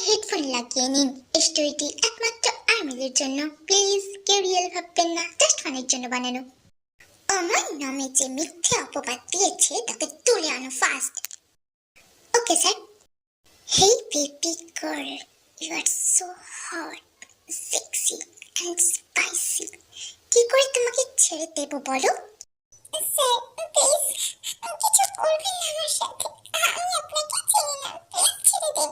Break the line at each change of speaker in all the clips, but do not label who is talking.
Headphone লাগিয়ে নিন। স্টোরিটি একমাত্র আর্মিদের জন্য। প্লিজ কেউ রিয়েল ভাববেন না, জাস্ট ফানের জন্য বানানো। আমার নামে যে মিথ্যে অপবাদ দিয়েছে তাকে তুলে আনো fast. Okay sir. Hey baby girl, you are so hot, sexy and spicy. কি করে তোমাকে ছেড়ে দেব বলো? স্যার প্লিজ কিছু করবেন না আমার সাথে, আমি আপনাকে চিনি না, প্লিজ ছেড়ে দিন।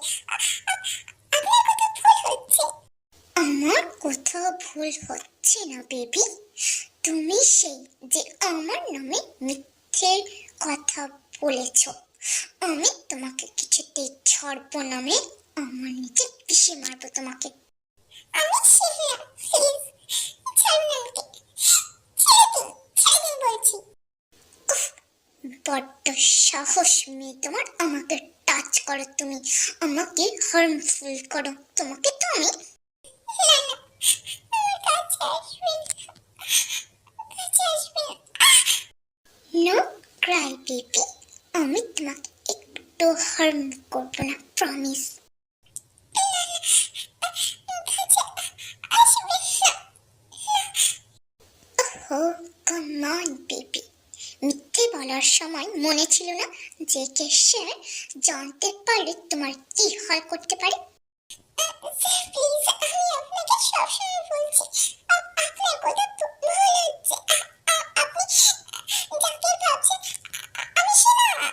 আমার কোথাও ভুল হচ্ছে না বেবি। তুমি সেই যে আমার নামে মিথ্যে কথা বলেছ। আমি তোমাকে কিছুতেই ছাড়বো না মে, আমার নিচে পিষে মারবো তোমাকে। আমি শিখলাম, প্লিজ ছাড়ুন আমাকে, ছেড়ে দিন, ছেড়ে দিন বলছি। বড্ড সাহস মেয়ে তোমার, আমাকে টাচ করো, তুমি আমাকে হার্মফুল করো। তোমাকে তো আমি নো ক্রাই বেবি, আমি তোমাকে একটু হার্ম করবো না, প্রমিস। ও কাম অন বেবি, মিথ্যে বলার সময় মনে ছিল না যে কে স্যার জানতে পারলে তোমার কি হাল করতে পারে? প্লিজ আমি আপনাকে সবসময় বলছি, আপনার কথা ভুল হচ্ছে, আপনি যাকে ভাবছেন আমি সেটা।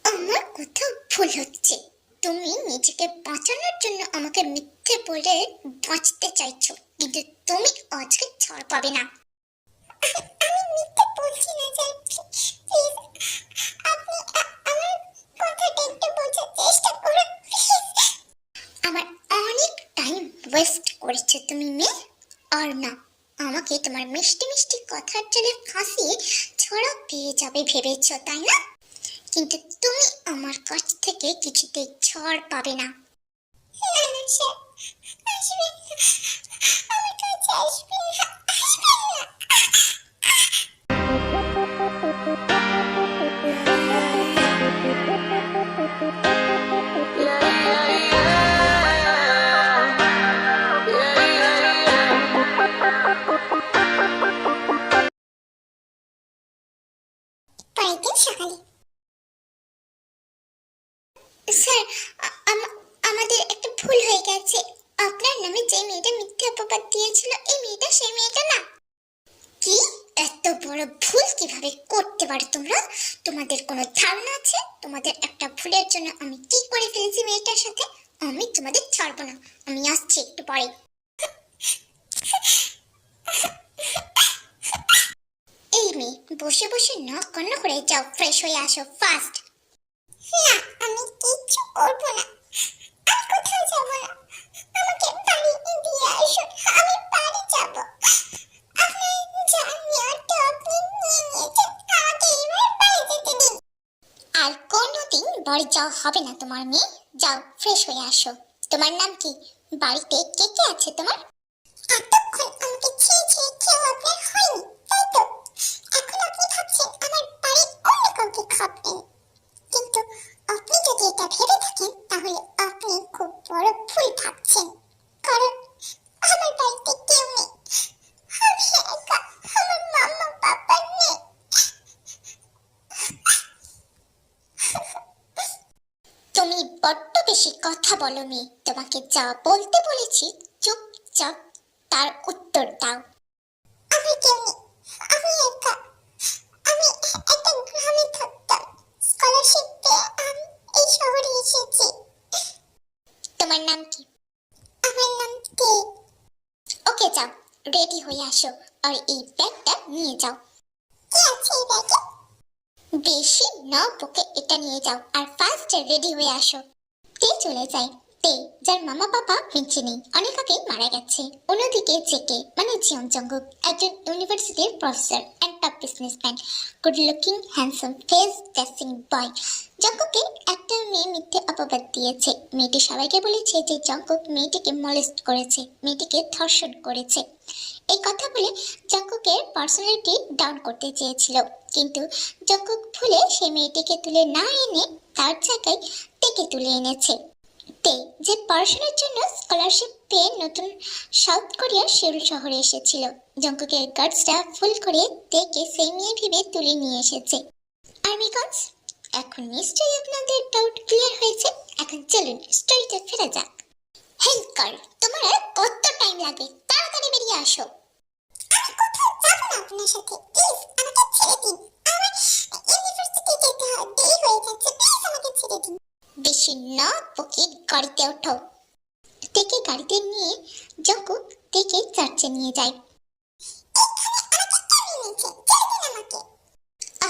আমার কোথাও ভুল হচ্ছে, তুমি নিজেকে বাঁচানোর জন্য আমাকে মিথ্যে বলে বাঁচতে চাইছো, কিন্তু তুমি আজকে ছাড় পাবে না। আমি মিথ্যে বলছি না স্যার, প্লিজ আপনি আমার কথাটা একটু বোঝার চেষ্টা করুন প্লিজ। আমার অনেক টাইম ওয়েস্ট করেছো তুমি মেয়ে। আর না, আমাকে তোমার মিষ্টি মিষ্টি কথার জন্য ফাঁসিয়ে ছড়া পেয়ে যাবে ভেবেছো, তাই না? কিন্তু তুমি আমার কাছ থেকে কিছুতেই ছাড় পাবে না। পরের দিন সকালে, স্যার আমাদের একটা ভুল হয়ে গেছে। আপনার নামে যে মেয়েটা মিথ্যে অপবাদ দিয়েছিল এই মেয়েটা সেই মেয়েটা না। কি? এত বড় ভুল কিভাবে করতে পারো তোমরা? তোমাদের কোনো ধারণা আছে তোমাদের একটা ভুলের জন্য আমি কি করে ফেলেছি মেয়েটার সাথে? আমি তোমাদের ছাড়বো না, আমি আসছি একটু পরে। এই মেয়ে বসে বসে নাক কান্না করে যাও, ফ্রেশ হয়ে আসো ফাস্ট। না আমি কিচ্ছু করবো না, আমি কোথাও যাবো না, আমাকে বাড়ি দিয়ে আসুন, আমি বাড়ি যাবো। আপনি যা নেওয়াটা আপনি নিয়ে নিয়েছেন, আমাকে এবার বাড়ি যেতে দিন। আর কোনোদিন বাড়ি যাওয়া হবে না তোমার মেয়ে, যাও ফ্রেশ হয়ে আসো। তোমার নাম কি? বাড়িতে কে কে আছে তোমার? এতক্ষণ আমাকে ছেড়ে ছেড়ে কেউ আপনার হয়নি, তাই তো? এখন আপনি ভাবছেন আমার বাড়ির অন্য কাউকে খাবেন, কিন্তু আপনি যদি এটা ভেবে থাকেন তাহলে আপনি খুব বড় ভুল ভাবছেন। কারণ আমার বাড়িতে কেউ নেই, আমি একা, আমার মামা বাবা নেই। তুমি বড্ড বেশি কথা বলো মেয়ে, তোমাকে যা বলতে বলেছি চুপচাপ তার উত্তর দাও। আমি কেউ নেই, আমি একা, আমি একটা গ্রামে থাকতাম, স্কলারশিপ পেয়ে আমি এই শহরে এসেছি। তোমার নাম কি? আমার নাম কে। ওকে যাও রেডি হয়ে আসো আর এই ব্যাগটা নিয়ে যাও। কি আছে এই ব্যাগে? বেশি না বকে এটা নিয়ে যাও আর ফার্স্ট রেডি হয়ে আসো। তে চলে যায়, তে যার মামা বাবা বেঁচে নেই, অনেক আগে মারা গেছে। অন্যদিকে জেকে মানে জিয়ং জঙ্গুক একজন ইউনিভার্সিটির professor and top businessman, good looking handsome face dressing boy. জঙ্কুকে একটা মেয়ে মিথ্যে অপবাদ দিয়েছে। মেয়েটি সবাইকে বলেছে যে জঙ্কুক মেয়েটিকে মলেস্ট করেছে, মেয়েটিকে ধর্ষণ করেছে। এই কথা বলে জঙ্কুকের পার্সোনালিটি ডাউন করতে চেয়েছিল, কিন্তু জঙ্কুক ভুলে সেই মেয়েটিকে তুলে না এনে তার জায়গায় তেকে তুলে এনেছে। তে যে পড়াশোনার জন্য স্কলারশিপ পেয়ে নতুন সাউথ কোরিয়ার সেউল শহরে এসেছিল। জঙ্কুকের গার্ডসটা ফুল করে তেকে সেই মেয়ে ভেবে তুলে নিয়ে এসেছে। আর্মিগঞ্জ, এখন নিশ্চয়ই আপনাদের ডাউট ক্লিয়ার হয়েছে। এখন চলুন স্টোরিতে ফেরা যাক। হেল্প কর, তোমার আর কত টাইম লাগবে? তাড়াতাড়ি বেরিয়ে আসো। আমি কোথাও যাব না আপনার সাথে, প্লিজ আমাকে ছেড়ে দিন। আমার ইউনিভার্সিটি যেতে হয়, দেরি হয়ে যাচ্ছে, প্লিজ আমাকে ছেড়ে দিন। বেশি না বকে গাড়িতে ওঠো। তেকে গাড়িতে নিয়ে জঙ্কুক তেকে চার্চে নিয়ে যায়।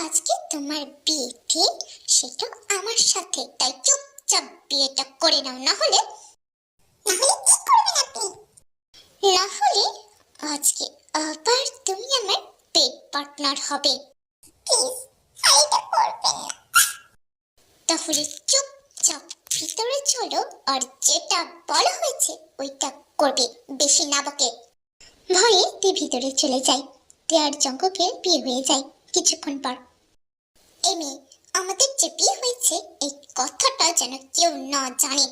আজকে তোমার বিয়ে, সেটা আমার সাথে, তাই চুপচাপ বিয়েটা করে নাও, না হলে কি করবেন আপনি? না হলে আজকে আবার তুমি আমার পেট পার্টনার হবে। প্লিজ এটা করবেন না। তাহলে চুপচাপ ভিতরে চলো, আর যেটা বলা হয়েছে ওইটা করবে, বেশি না বকে। ভয়ে তে ভিতরে চলে যায়। তে আর জঙ্কুকের বিয়ে হয়ে যায় কিছুক্ষণ পর। এই মেয়ে, আমাদের যে বিয়ে হয়েছে এই কথাটা যেন কেউ না জানে।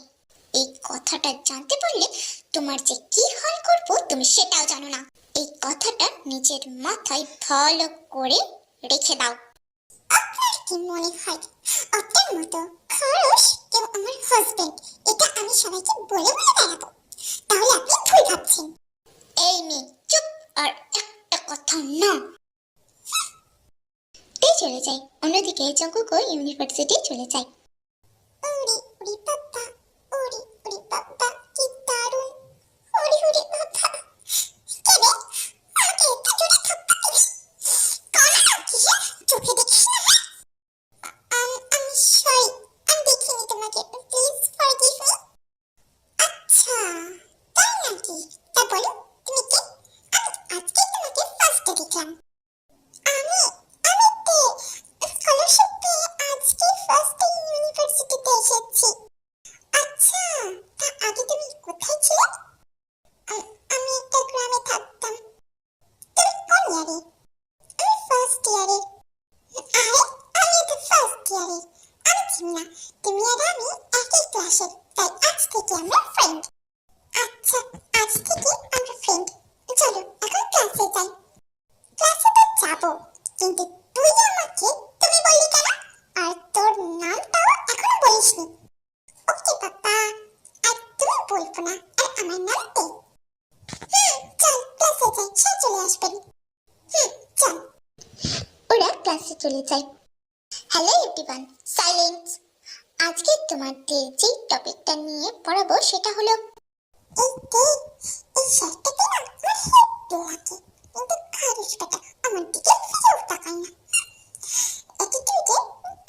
এই কথাটা জানতে পারলে তোমার যে কি হাল করবো তুমি সেটাও জানো না। এই কথাটা নিজের মাথায় ভালো করে রেখে দাও। আপনার কি মনে হয় আপনার মতো খরচ কেউ আমার হাজবেন্ড, এটা আমি সবাইকে বলে বলে বেড়াবো? তাহলে আপনি ভুল ভাবছেন। এই মেয়ে চুপ, আর একটা কথা না। তে চলে যায়। অন্যদিকে জঙ্কুকও ইউনিভার্সিটি চলে যায়। ওরে ওরে বাবা, ওরে ওরে বাবা, কি দারুণ! ওরে ওরে বাবা, কে রে? আমাকে এত জোরে ধাক্কা দিলি? কানা নাকি? চোখে দেখিস না? আমি সরি, আমি দেখিনি তোমাকে, প্লিজ ফরগিভ মি। আচ্ছা তাই নাকি? তা বলো তুমি কে? আমি আজকে তোমাকে ফার্স্টে দেখলাম। আমি আমি তে, স্কলারশিপ পেয়ে আজকে ফার্স্ট ইউনিভার্সিটিতে এসেছি। আচ্ছা, তা আগে তুমি কোথায় ছিলে? আমি একটা গ্রামে থাকতাম। তুমি কোন ইয়ারে? আমি ফার্স্ট ইয়ারে। আরে আমি তো ফার্স্ট ইয়ারে। আমি চিনি না, তুমি আর আমি একই ক্লাসে, তাই আজ থেকে আমরা ফ্রেন্ড। আচ্ছা, আজ থেকে আমরা ফ্রেন্ড। চলো এখন ক্লাসে যাই। ক্লাসে তো যাবো, কিন্তু তুই আমাকে তুমি বললি কেন? আর তোর নামটাও এখনো বলিসনি। ওকে পাপা, আর তুমি বলবো না। আর আমার নাম তে। চল ক্লাসে যাই, সে চলে আসবেন। চল। ওরা ক্লাসে চলে যায়। Hello everyone, silence. আজকে তোমাদের যে টপিকটা নিয়ে পড়াবো সেটা হলো এই তে, এই শার্টটাকে না আমার হেব্বি লাগে, কিন্তু খারিস বেটা আমার দিকে ফিরেও তাকায় না। অ্যাটিটিউডে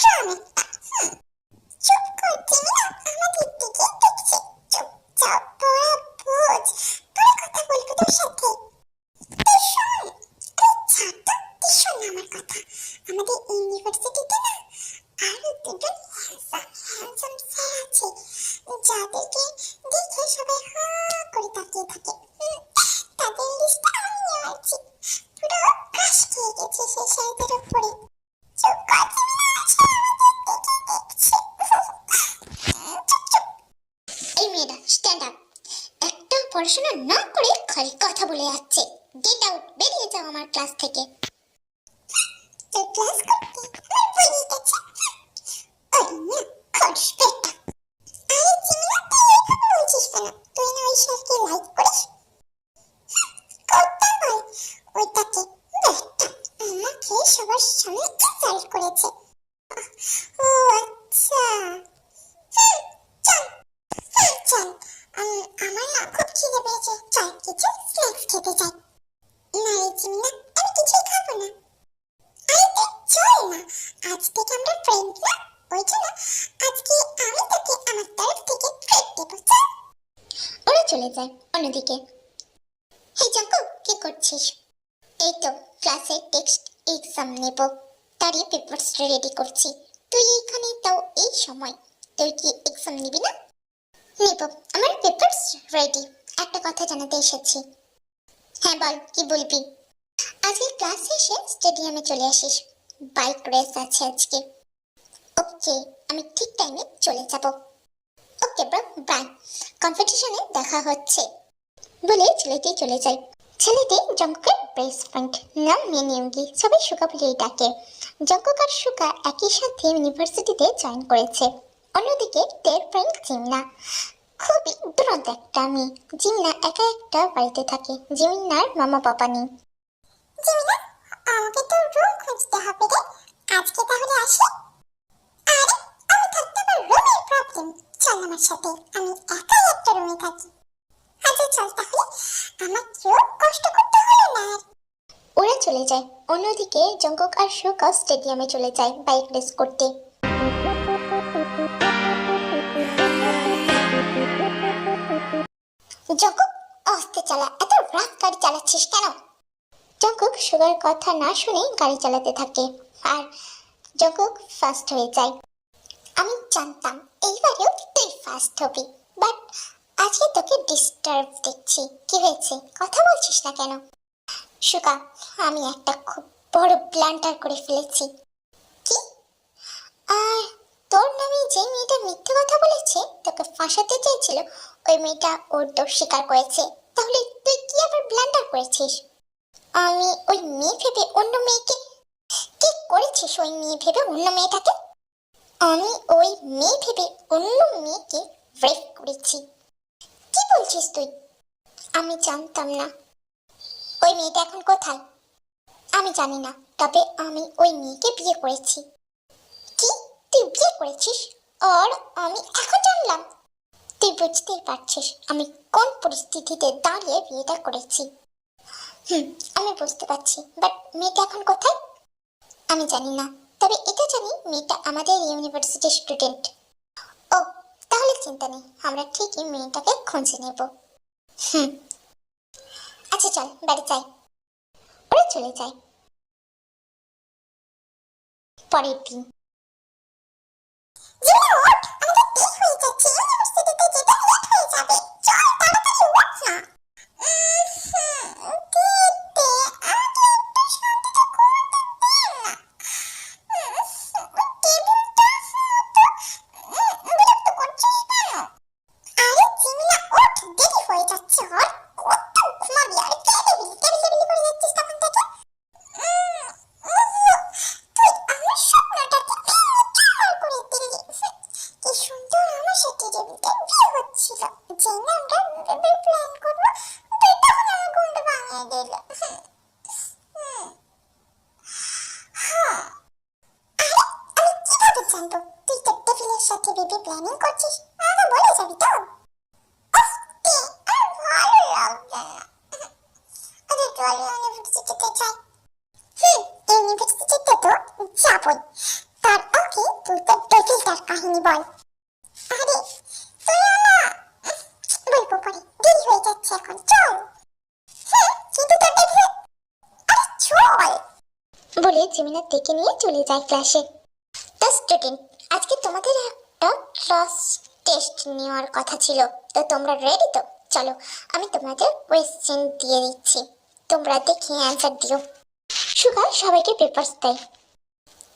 ড্রাম একটা। চুপ কর, চিনি না আমাদের দিকে দেখছে। চুপচাপ পড়া বোঝ, পরে কথা বলবো তোর সাথে। তো শোন, আরে ছাড় তো, তুই শোন না আমার কথা। আমাদের ইউনিভার্সিটিতে না আরো দুজন হ্যান্ডসাম স্যার আছে, যাদেরকে দেখে সবাই হা করে তাকিয়ে থাকে। তাদের লিস্টটা আমিও আছি। পুরো ক্রাশ খেয়ে গেছে সেই স্যারদের উপরে। চুপ কর, চিনি না সে আমাদের দেখে দেখছে। চুপ চুপ। এই মেয়েরা স্ট্যান্ড আপ। একটা পড়াশোনা না করে খালি কথা বলে যাচ্ছে। গেট আউট, বেরিয়ে যাও আমার ক্লাস থেকে। তোর ক্লাস করতে আমার বই নিয়ে গেছে। ওরে না, খরচ বেটা। আরে চিনি না, তুই এইভাবে বলছিস কেন? তুই না ওই স্যারকে লাইক করিস? করতাম হয়, ওইটাকে বেটা আমাকে সবার সামনে ইনসাল্ট করেছে। ও আচ্ছা, চল চল। আমার না খুব খিদে পেয়েছে, চল কিছু স্ন্যাক্স খেতে যাই। না রে চিনি না, আমি কিছুই খাবো না। আরে চল না, আজ থেকে আমরা ফ্রেন্ড না, ওই জন্য আজকে আমি তোকে আমার তরফ থেকে ট্রিট দেবো। চল। ওরা চলে যায়। অন্যদিকে হে জঙ্কুক, কি করছিস? এই তো ক্লাসে টেক্সট এক্সাম নেব, তারই পেপারস রেডি করছি। তুই এইখানে, তাও এই সময়? তুই কি এক্সাম নিবি না? নেব, আমার পেপারস রেডি। একটা কথা জানাতে এসেছি। হ্যাঁ বল, কি বলবি? আজকে ক্লাস শেষে স্টেডিয়ামে চলে আসিস, বাইক রেস আছে আজকে। ওকে, আমি ঠিক টাইমে চলে যাব। ওকে। ওকে ব্রো, বাই, কম্পিটিশনে দেখা হচ্ছে বলে ছেলেটি চলে যায়। ছেলেটি জঙ্কুকের বেস্ট ফ্রেন্ড, নাম মিনিয়ঙ্গি, সবাই সুকা বলেই ডাকে। জঙ্কুক আর সুকা একই সাথে ইউনিভার্সিটিতে জয়েন করেছে। অন্যদিকে তের ফ্রেন্ড জিমনা, খুবই দুরন্ত একটা মেয়ে। জিমনা একা একটা বাড়িতে থাকে, জিমিনার মামা বাবা নেই। জিমিনা, আমাকে তো রুম খুঁজতে হবে রে, আজকে তাহলে আসি? আরে আমি থাকতে আমার রুমের প্রবলেম, চল আমার সাথে, আমি একাই একটা রুমে থাকি। আচ্ছা চল তাহলে, আমার কেউ কষ্ট করতে হলো না আর। ওরা চলে যায়। অন্যদিকে জঙ্কুক আর সুকা স্টেডিয়ামে চলে যায় বাইক রেস করতে। জঙ্কুক, আস্তে চালা, এত রাত গাড়ি চালাচ্ছিস কেন? জঙ্কুক সুগার কথা না শুনে গাড়ি চালাতে থাকে আর জঙ্কুক ফার্স্ট হয়ে যায়। আমি জানতাম এইবারেও তুই ফার্স্ট হবি, বাট আজকে তোকে ডিস্টার্ব দেখছি। কি হয়েছে, কথা বলছিস না কেন? সুকা, আমি একটা খুব বড় ব্লান্ডার করে ফেলেছি। কি? আর তোর নামে যে মেয়েটা মিথ্যে কথা বলেছে, তোকে ফাঁসাতে চেয়েছিল, ওই মেয়েটা ওর দোষ স্বীকার করেছে। তাহলে তুই কি আবার ব্লান্ডার করেছিস? আমি ওই মেয়ে ভেবে অন্য মেয়েকে। কি করেছিস ওই মেয়ে ভেবে অন্য মেয়েটাকে? আমি ওই মেয়ে ভেবে অন্য মেয়েকে রেপ করেছি। কি বলছিস তুই? আমি জানতাম না। ওই মেয়েটা এখন কোথায়? আমি জানি না, তবে আমি ওই মেয়েকে বিয়ে করেছি। কি, তুই বিয়ে করেছিস? আর আমি এখন জানলাম? তুই বুঝতেই পারছিস আমি কোন পরিস্থিতিতে দাঁড়িয়ে বিয়েটা করেছি। আমি বুঝতে পারছি, বাট মেয়েটা এখন কোথায়? আমি জানি না, তবে এটা জানি মেয়েটা আমাদের ইউনিভার্সিটির স্টুডেন্ট। ও, তাহলে চিন্তা নেই, আমরা ঠিকই মেয়েটাকে খুঁজে নেব। আচ্ছা চল বাড়ি যাই। ওরা চলে যায়। পরের দিন। কাহিনী বল। আরে তুই না, বলবো পরে, দেরি হয়ে যাচ্ছে এখন, চল। কিন্তু তোর দেখে, আরে চল বলে জিমিনা ডেকে নিয়ে চলে যায় ক্লাসে। তো স্টুডেন্ট, আজকে তোমাদের একটা ক্লাস টেস্ট নেওয়ার কথা ছিল, তো তোমরা রেডি তো? চলো আমি তোমাদের কোয়েশ্চেন দিয়ে দিচ্ছি, তোমরা দেখে অ্যান্সার দিও। সুগা সবাইকে পেপারস দেয়।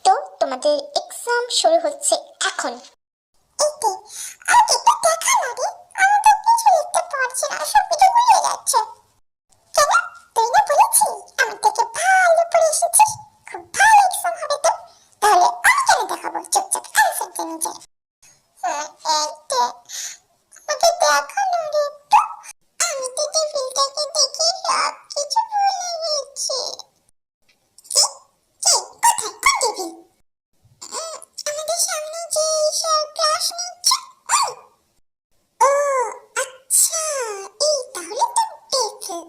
তো তোমাদের এক্সাম শুরু হচ্ছে এখন। এতে আমাকে একটু দেখা না রে, আমি তো কিছু লিখতে পারছি না, সব কিছু ভুলে যাচ্ছে। কেন, তুই না বলেছি আমার থেকে ভালো পড়ে এসেছিস, খুব ভালো এক্সাম হবে তো? তাহলে আমি কেন দেখাবো, চুপচাপ অ্যান্সার দে নিজে। আমাকে দেখা না রে একটু, আমি তো টেবিলটাকে দেখে সব কিছু ভুলে গেছি। আমাদের সামনে যে স্যার ক্লাস নিচ্ছে, ও আচ্ছা, এই তাহলে তো টেবিল।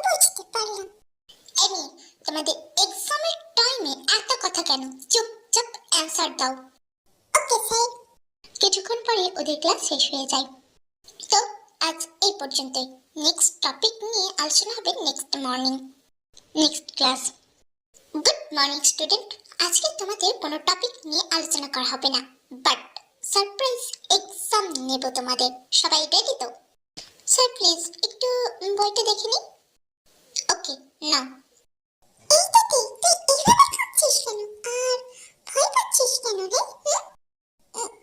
বুঝতে পারলাম। এমনি তোমাদের এক্সামের টাইমে এত কথা কেন, চুপচাপ অ্যান্সার দাও। Okay sir. কিছুক্ষণ পরে ওদের ক্লাস শেষ হয়ে যায়। তো আজ এই পর্যন্তই, নেক্সট টপিক নিয়ে আলোচনা হবে next morning, next class. Good morning student, আজকে তোমাদের কোনো টপিক নিয়ে আলোচনা করা হবে না, বাট সারপ্রাইজ এক্সাম নেব তোমাদের। সবাই রেডি তো? স্যার প্লিজ একটু বইটা দেখে নি। ওকে নাও। এইটা তুই এইভাবে খাচ্ছিস কেন আর ভয় পাচ্ছিস কেন রে?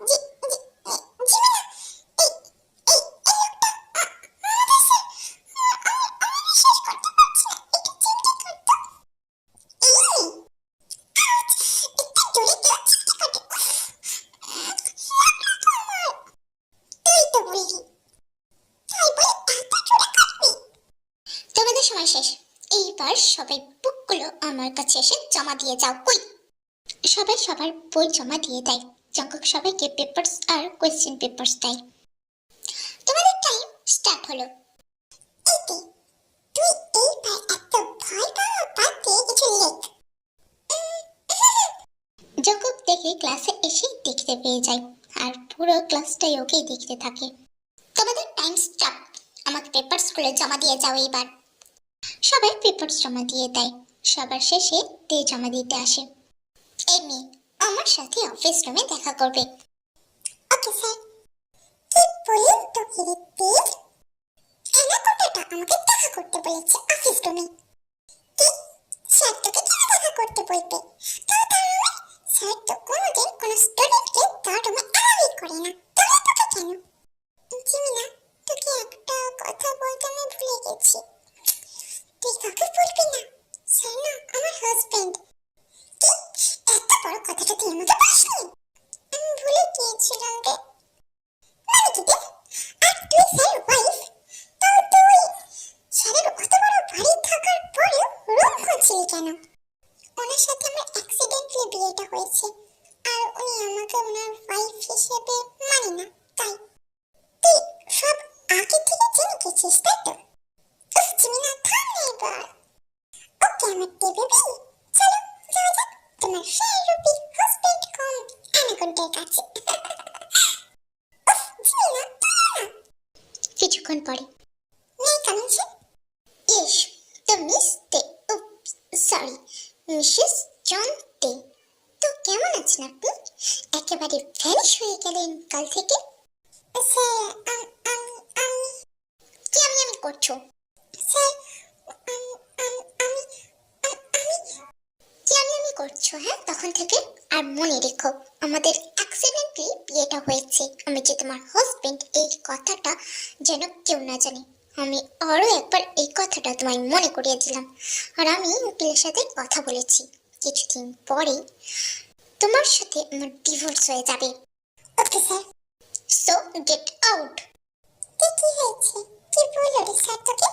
জিমিনা, সময় শেষ। এইবার সবাই বুকগুলো আমার কাছে এসে জমা দিয়ে যাও। কই? সবাই সবার বই জমা দিয়ে দেয়। জঙ্কুক সবাইকে পেপারস আর কোয়েশ্চেন পেপারস দেয়। তোমাদের টাইম স্টার্ট হলো। এতে তুই এইবার এত ভয় পাওয়া বাদ দিয়ে কিছু লেখ। জঙ্কুক দেখে ক্লাসে এসে দেখতে পেয়ে যায় আর পুরো ক্লাসটাই ওকে দেখতে থাকে। তোমাদের টাইম স্টার্ট। আমাকে পেপারস গুলো জমা দিয়ে যাও এইবার। সবাই পেপারস জমা দিয়ে দেয়। সবার শেষে তে জমা দিতে আসে। এই মেয়ে আমার সাথে অফিস রুমে দেখা করবে। Okay sir. কি বললেন তো কিরিতি? অ্যানাকোন্ডাটা আমাকে দেখা করতে বলেছে অফিস রুমে। কি? স্যার তোকে কেন দেখা করতে বলবে? তার মানে স্যার তো কোনোদিন কোনো স্টুডেন্টকে তার রুমে অ্যালাউই করে না। তাহলে তোকে কেন? জিমিনা, তোকে একটা কথা বলতে আমি ভুলে গেছি। তুই কাউকে বলবি না। স্যার না আমার হাজবেন্ড। কি? এত বড় কথাটা তুই আমাকে বলিসনি? আমি ভুলে গিয়েছিলাম রে। মানে কি রে? আর তুই স্যার ওয়াইফ? তাও তুই স্যারের অত বড় বাড়ি থাকার পরেও রুম খুঁজছিলি কেন? ওনার সাথে আমার অ্যাক্সিডেন্টলি বিয়েটা হয়েছে আর উনি আমাকে ওনার ওয়াইফ হিসেবে মানে না, তাই। তুই সব আগে থেকে জেনে গেছিস তাই তো? উফ জিমিনা, থাম না এবার। ওকে আমার বেবি, চলো যাওয়া যাক তোমার ফেরুপি হাজবেন্ড কম অ্যানাকোন্ডার কাছে। উফ জিমিনা, কিছুক্ষণ পরে মেয়ে coming sir. Yes, the Miss Dey, sorry Mrs John Dey. তো কেমন আছেন আপনি? একেবারে ভ্যানিশ হয়ে গেলেন কাল থেকে। স্যার আমি কি আমি করছো? স্যার আমি কি আমি করছো হ্যাঁ তখন থেকে? আর মনে রেখো আমাদের অ্যাক্সিডেন্টলি বিয়েটা হয়েছে। আমি যে তোমার হাজবেন্ড এই কথাটা যেন কেউ না জানে। আমি আরো একবার এই কথাটা তোমায় মনে করিয়ে দিলাম। আর আমি উকিলের সাথে কথা বলেছি, কিছুদিন পরেই তোমার সাথে আমার ডিভোর্স হয়ে যাবে। Okay sir. So get out. কি হয়েছে? কি বললো রে স্যার তোকে?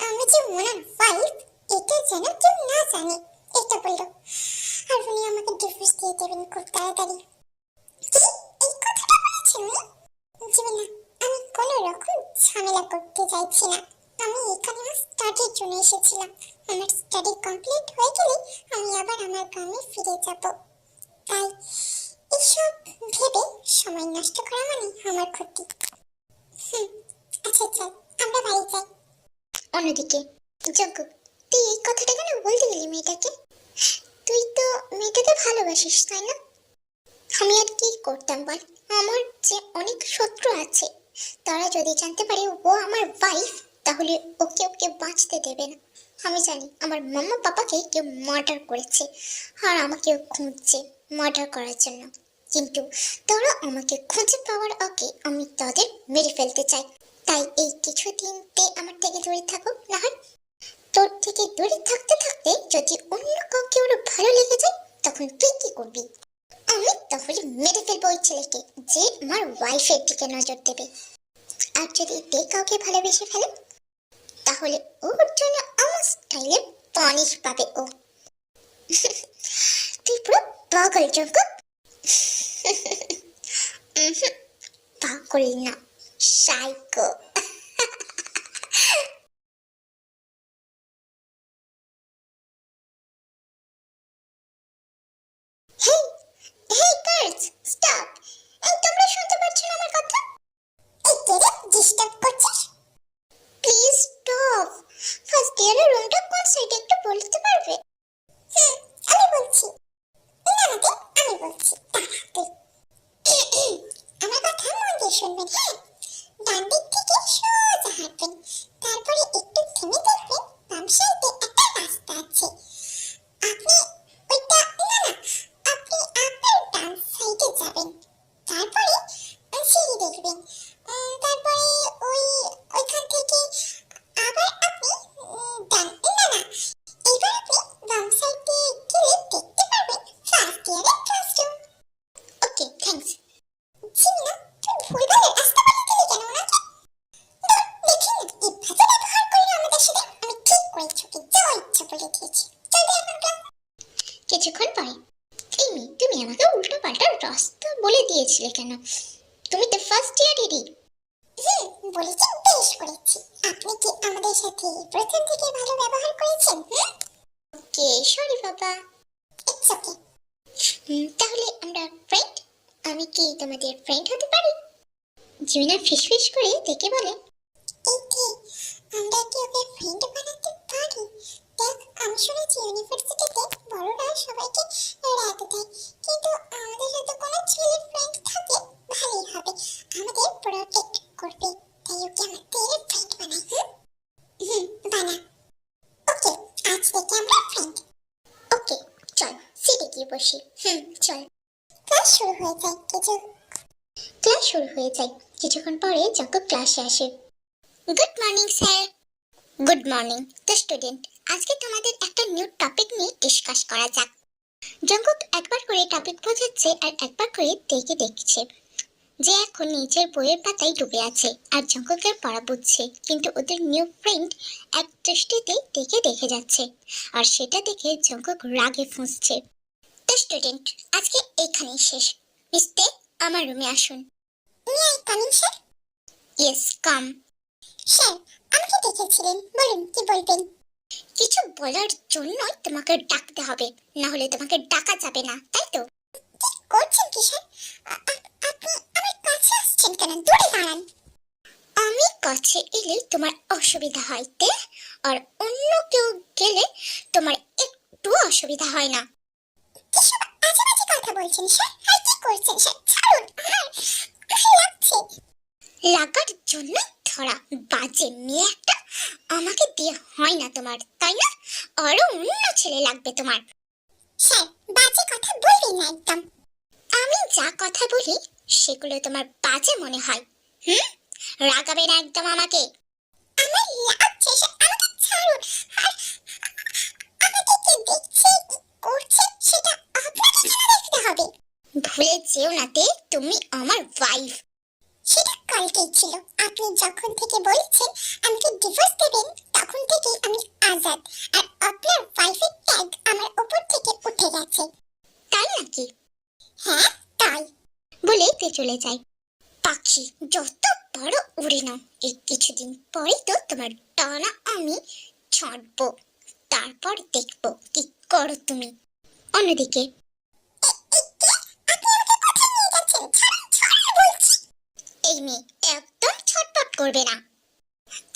আমি যে ওনার ওয়াইফ এটা যেন কেউ না জানে, এটা বললো। আর উনি আমাকে ডিভোর্স দিয়ে দেবেন খুব তাড়াতাড়ি। কি? এই কথাটা বলেছেন উনি? জিমিনা, আমি কোনো রকম ঝামেলা করতে চাইছি না। আমি এখানে আমার স্টাডির জন্য এসেছিলাম। আমার স্টাডি কমপ্লিট হয়ে গেলে আমি আবার আমার গ্রামে ফিরে যাব। তাই এসব ভেবে সময় নষ্ট করা মানে আমার ক্ষতি। আচ্ছা চল আমরা বাড়ি যাই। অন্যদিকে জঙ্কুক, তুই এই কথাটা কেন বলতে গেলি মেয়েটাকে? তুই তো মেয়েটাকে ভালোবাসিস তাই না? আমি আর কি করতাম বল? আমার যে অনেক শত্রু আছে, তারা যদি জানতে পারে ও আমার ওয়াইফ তাহলে ওকে বাঁচতে দেবে না। আমি জানি আমার মাম্মা পাপাকে কেউ মার্ডার করেছে আর আমাকে খুঁজছে মার্ডার করার জন্য, কিন্তু তারা আমাকে খুঁজে পাওয়ার আগে আমি তাদের মেরে ফেলতে চাই। তাই এই কিছুদিন আমার থেকে দূরে থাকো, না হয় তোর থেকে দূরে থাকতে থাকতে যদি অন্য কাউকে ওরা ভালো লেগে যায় তখন তুই কি করবি? আমি তাহলে মেরে ফেলবো ওই ছেলেকে যে আমার ওয়াইফের দিকে নজর দেবে। আর যদি তে কাউকে ভালোবেসে ফেলে তাহলে ওর জন্য আমার স্টাইলে পানিশ পাবে ও। তুই পুরো পাগল জঙ্কুক। পাগল না, সাইকো। হেই হেই গার্লস, স্টপ। এই তোমরা শুনতে পাচ্ছ না আমার কথা? এই কে রে ডিস্টার্ব করছিস? Please stop. ফার্স্ট ইয়ারের রুমটা কোন সাইডে একটু বলতে পারবে? আমি বলছি। আমি বলছি আমার কথা মন দিয়ে শুনবেন হ্যাঁ? ডান দিক থেকে বসলে কেন? তুমি তো ফার্স্ট ইয়ারেরই। বলেছি, বেশ করেছি। আপনি কি আমাদের সাথে প্রথম থেকে ভালো ব্যবহার করেছেন? ওকে, সরি বাবা। It's okay. তাহলে আমরা ফ্রেন্ড? আমি কি তোমাদের ফ্রেন্ড হতে পারি? জিমিনা ফিসফিস করে দেখে বলে, এই কি, আমরা কি ওকে ফ্রেন্ড বানাতে পারি? দেখ, আমি শুনেছি ইউনিভার্সিটিতে বড়রা সবাইকে রাখতে দেয়, কিন্তু আমাদের সাথে কোনো ছেলে ফ্রেন্ড থাকলে ভালোই হবে, আমাদের প্রোটেক্ট করবে। তাই ওকে আমাদের ফ্রেন্ড বানাই। বানা। ওকে, আজ থেকে আমরা ফ্রেন্ড। ওকে, চল সিটে গিয়ে বসি। চল। ক্লাস শুরু হয়ে যায় কিছুক্ষণ পরে জঙ্কুক ক্লাসে আসে। Good morning sir. Good morning. তো স্টুডেন্ট, আজকে তোমাদের একটা নিউ টপিক নিয়ে ডিসকাস করা যাক। জঙ্কুক একবার করে টপিক বোঝাচ্ছে আর একবার করে দেখছে যে এখন নিজের বইয়ের পাতায় ডুবে আছে আর জঙ্কুকের পড়া বুঝছে, কিন্তু ওদের নিউ ফ্রেন্ড এক দৃষ্টিতে দেখে যাচ্ছে আর সেটা দেখে জঙ্কুক রাগে ফুঁসছে। তো স্টুডেন্ট, আজকে এখানেই শেষ। মিস্টার, আমার রুমে আসুন। May I come in sir? Yes, come. Sir, আমাকে ডেকেছিলেন, বলুন কি বলবেন? কিছু বলার জন্য তোমাকে ডাকতে হবে, না হলে তোমাকে ডাকা যাবে না, তাই তো? করছেন কি স্যার? আপনি আমার কাছে আসছেন কেন? দূরে দাঁড়ান। আমি কাছে এলে তোমার অসুবিধা হয় তে, আর অন্য কেউ গেলে তোমার একটু অসুবিধা হয় না। কিসব আজেবাজে কথা বলছেন স্যার? আর কি করছেন স্যার? ছাড়ুন, আমার লাগছে। লাগার জন্য ধরা বাজে মেয়ে একটা। আমাকে দিয়ে হয় না তোমার, তাই না? আরো অন্য ছেলে লাগবে তোমার। স্যার, বাজে কথা বলবেন না একদম। আমি যা কথা বলি সেগুলো তোমার বাজে মনে হয়? রাগাবে না একদম আমাকে। আমার লাগছে স্যার, আমাকে ছাড়ুন। আর আমাকে কি দেখছে, কি করছে সেটা আপনাকে কেন দেখতে হবে? ভুলে যেও না তে, তুমি আমার ওয়াইফ। সেটা কালকেই ছিল। আপনি যখন থেকে বলছেন আমাকে ডিভোর্স দেবেন, তখন থেকে আমি আজাদ, আর আপনার ওয়াইফের ট্যাগ আমার উপর থেকে উঠে গেছে। তাই নাকি? হ্যাঁ, তাই। বলে তে চলে যায়। পাখি যত বড় উড়ে নাও, এই কিছুদিন পরে তো তোমার ডানা আমি ছাড়বো, তারপর দেখবো কি করো তুমি। অন্যদিকে, এই মেয়ে একদম ছটপট করবে না।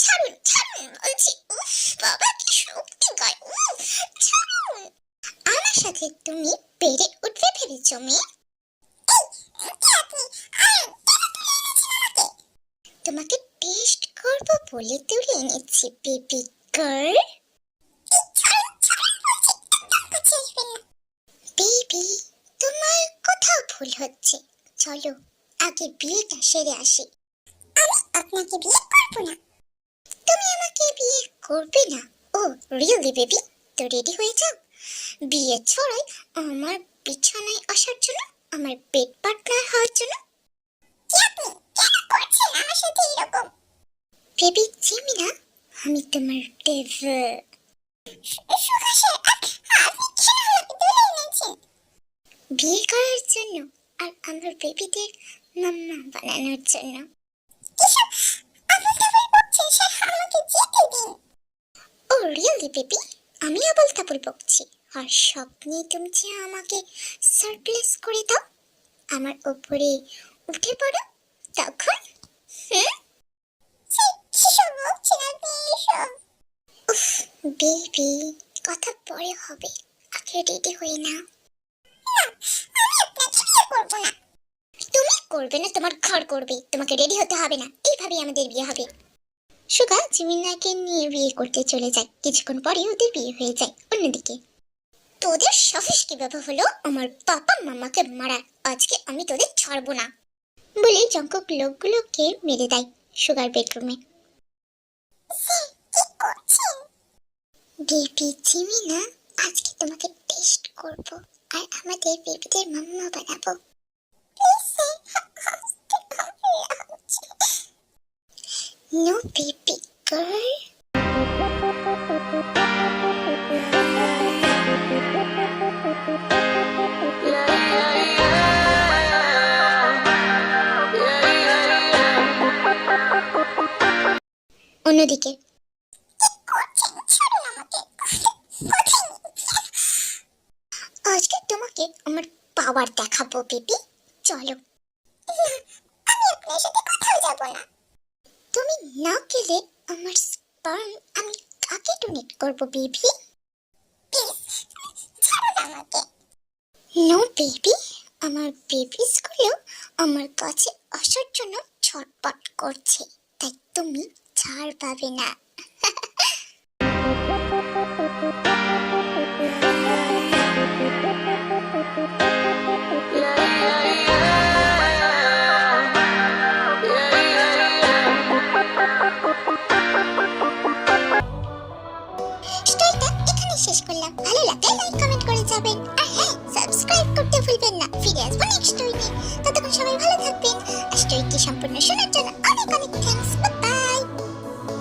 ছাড়ুন ছাড়ুন বলছি। উফ বাবা, কি শক্তি গায়। ছাড়ুন। আমার সাথে তুমি পেরে উঠবে ভেবেছো মেয়ে? তোমাকে টেস্ট করব বলে তুলে এনেছি বেবি গার্ল। বেবি, তোমার কোথাও ভুল হচ্ছে। চলো আগে বিয়েটা সেরে আসি। আমি আপনাকে বিয়ে করব না। তুমি আমাকে বিয়ে করবে না? ও রিয়েলি বেবি? তো রেডি হয়ে যাও বিয়ে ছড়াই আমার বিছানায় আসার জন্য, আমার বেড পার্টনার হওয়ার জন্য। কি আপনি কেন করছেন আমার সাথে এরকম? বেবি জিমিনা, আমি তোমার ডেভিল। সুখা স্যার, আপনি কেন আমাকে ধরে এনেছেন? বিয়ে করার জন্য আর আমার বেবিদের মাম্মা বানানোর জন্য। এসব আবল-তাবল বকছেন স্যার, আমাকে যেতে দিন। ও রিয়েলি বেবি? আমি আবল-তাবল বকছি? আর স্বপ্নে তুমি যে আমাকে সারপ্রাইজ করে দাও, আমার উপরে উঠে পড়ো, তখন বেবি কথা পরে হবে, আগে রেডি হয়ে নাও। আমি আপনাকে বিয়ে করব না। তুমি করবে না, তোমার ঘর করবে, তোমাকে রেডি হতে হবে না। এইভাবেই আমাদের বিয়ে হবে। সুগা জিমিনাকে নিয়ে বিয়ে করতে চলে যায়। কিছুক্ষণ পরে ওদের বিয়ে হয়ে যায়। অন্যদিকে, তোদের সাহস কিভাবে হলো আমার পাপা মামাকে মারার? আজকে আমি তোদের ছাড়বো না বলে জঙ্কুক লোকগুলোকে মেরে দেয় সুগার বেডরুমে। বেবি জিমিনা, আজকে তোমাকে টেস্ট করব আর আমাদের বেবিদের মাম্মা বানাবো। No baby girl. অন্যদিকে। করছেন, ছাড়ুন আমাকে। কোথায় আজকে তোমাকে আমার পাওয়ার দেখাবো বেবি, চলো। আমি আপনার সাথে কোথাও যাব না। তুমি না গেলে আমার স্পার্ম আমি কাকে ডোনেট করব বেবি? প্লিজ ছাড়ুন আমাকে। নো বেবি, আমার বেবিস গুলো আমার কাছে আসার জন্য ছটপট করছে, তাই তুমি ছাড় পাবে না।